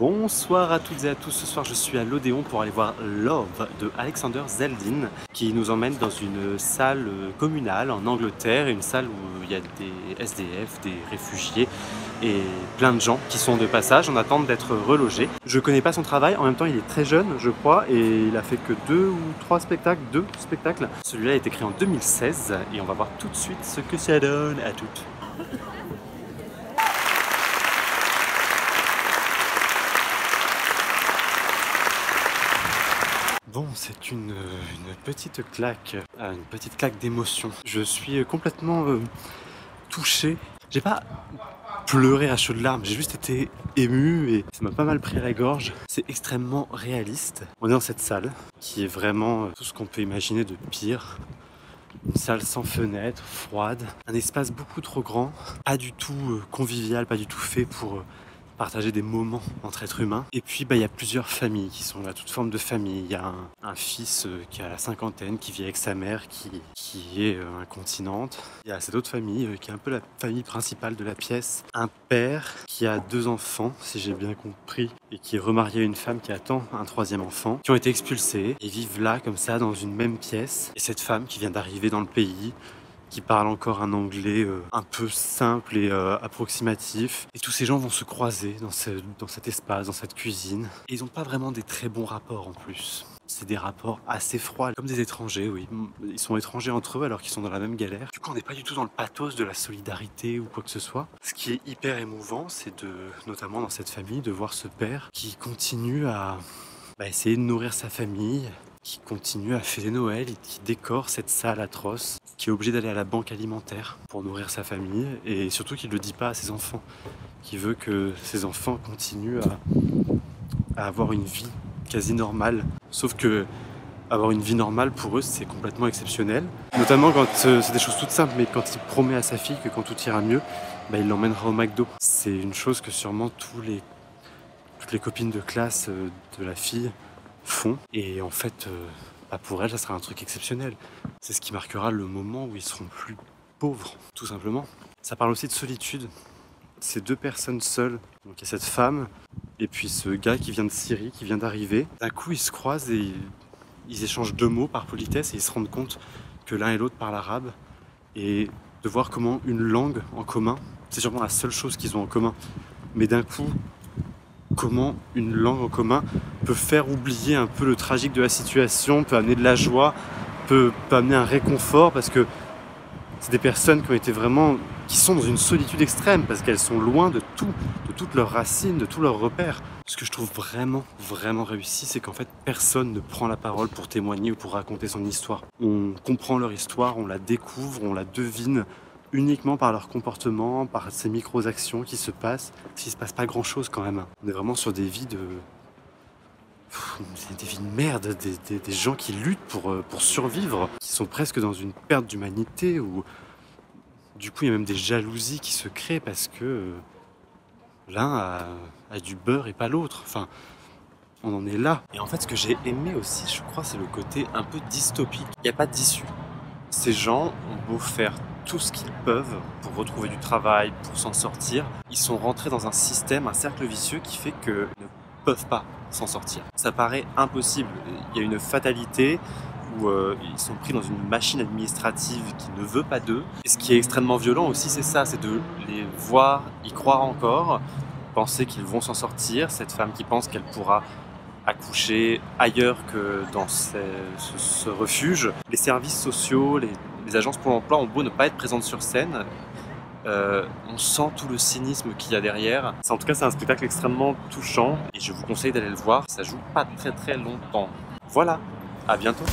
Bonsoir à toutes et à tous, ce soir je suis à l'Odéon pour aller voir Love de Alexander Zeldin qui nous emmène dans une salle communale en Angleterre, une salle où il y a des SDF, des réfugiés et plein de gens qui sont de passage en attente d'être relogés. Je connais pas son travail, en même temps il est très jeune je crois et il a fait que deux spectacles. Celui-là a été créé en 2016 et on va voir tout de suite ce que ça donne à toutes. Bon, c'est une petite claque d'émotion. Je suis complètement touché. J'ai pas pleuré à chaudes larmes, j'ai juste été ému et ça m'a pas mal pris à la gorge. C'est extrêmement réaliste. On est dans cette salle qui est vraiment tout ce qu'on peut imaginer de pire. Une salle sans fenêtre, froide, un espace beaucoup trop grand, pas du tout convivial, pas du tout fait pour partager des moments entre êtres humains. Et puis il y a plusieurs familles qui sont là, toutes formes de familles. Il y a un fils qui a la cinquantaine, qui vit avec sa mère, qui est incontinente. Il y a cette autre famille qui est un peu la famille principale de la pièce. Un père qui a 2 enfants, si j'ai bien compris, et qui est remarié à une femme qui attend un 3e enfant, qui ont été expulsés et vivent là, comme ça, dans une même pièce. Et cette femme qui vient d'arriver dans le pays, qui parle encore un anglais un peu simple et approximatif. Et tous ces gens vont se croiser dans cet espace, dans cette cuisine. Et ils n'ont pas vraiment des très bons rapports en plus. C'est des rapports assez froids, comme des étrangers, oui. Ils sont étrangers entre eux alors qu'ils sont dans la même galère. Du coup, on n'est pas du tout dans le pathos de la solidarité ou quoi que ce soit. Ce qui est hyper émouvant, c'est notamment dans cette famille, de voir ce père qui continue à essayer de nourrir sa famille, qui continue à fêter Noël et qui décore cette salle atroce, qui est obligé d'aller à la banque alimentaire pour nourrir sa famille et surtout qu'il ne le dit pas à ses enfants, qui veut que ses enfants continuent à avoir une vie quasi normale. Sauf que avoir une vie normale pour eux c'est complètement exceptionnel, notamment quand c'est des choses toutes simples, mais quand il promet à sa fille que quand tout ira mieux, il l'emmènera au McDo. C'est une chose que sûrement toutes les copines de classe de la fille font et en fait pour elle ça sera un truc exceptionnel. C'est ce qui marquera le moment où ils seront plus pauvres, tout simplement. Ça parle aussi de solitude. Ces 2 personnes seules, donc il y a cette femme et puis ce gars qui vient de Syrie, qui vient d'arriver. D'un coup ils se croisent et ils échangent 2 mots par politesse et ils se rendent compte que l'un et l'autre parlent arabe et de voir comment une langue en commun, c'est sûrement la seule chose qu'ils ont en commun, mais d'un coup comment une langue en commun peut faire oublier un peu le tragique de la situation, peut amener de la joie, peut amener un réconfort, parce que c'est des personnes qui sont dans une solitude extrême, parce qu'elles sont loin de toutes leurs racines, de tous leurs repères. Ce que je trouve vraiment, vraiment réussi, c'est qu'en fait, personne ne prend la parole pour témoigner ou pour raconter son histoire. On comprend leur histoire, on la découvre, on la devine, uniquement par leur comportement, par ces micro-actions qui se passent, s'il se passe pas grand-chose quand même. On est vraiment sur des vies de merde, des gens qui luttent pour survivre, qui sont presque dans une perte d'humanité, où du coup il y a même des jalousies qui se créent parce que l'un a du beurre et pas l'autre. Enfin, on en est là. Et en fait, ce que j'ai aimé aussi, je crois, c'est le côté un peu dystopique. Il n'y a pas d'issue. Ces gens ont beau faire tout ce qu'ils peuvent pour retrouver du travail, pour s'en sortir. Ils sont rentrés dans un système, un cercle vicieux qui fait qu'ils ne peuvent pas s'en sortir. Ça paraît impossible. Il y a une fatalité où ils sont pris dans une machine administrative qui ne veut pas d'eux. Et ce qui est extrêmement violent aussi, c'est ça, c'est de les voir, y croire encore, penser qu'ils vont s'en sortir. Cette femme qui pense qu'elle pourra accoucher ailleurs que dans ce refuge. Les services sociaux, les agences pour l'emploi ont beau ne pas être présentes sur scène, on sent tout le cynisme qu'il y a derrière. En tout cas, c'est un spectacle extrêmement touchant et je vous conseille d'aller le voir. Ça joue pas très très longtemps. Voilà, à bientôt.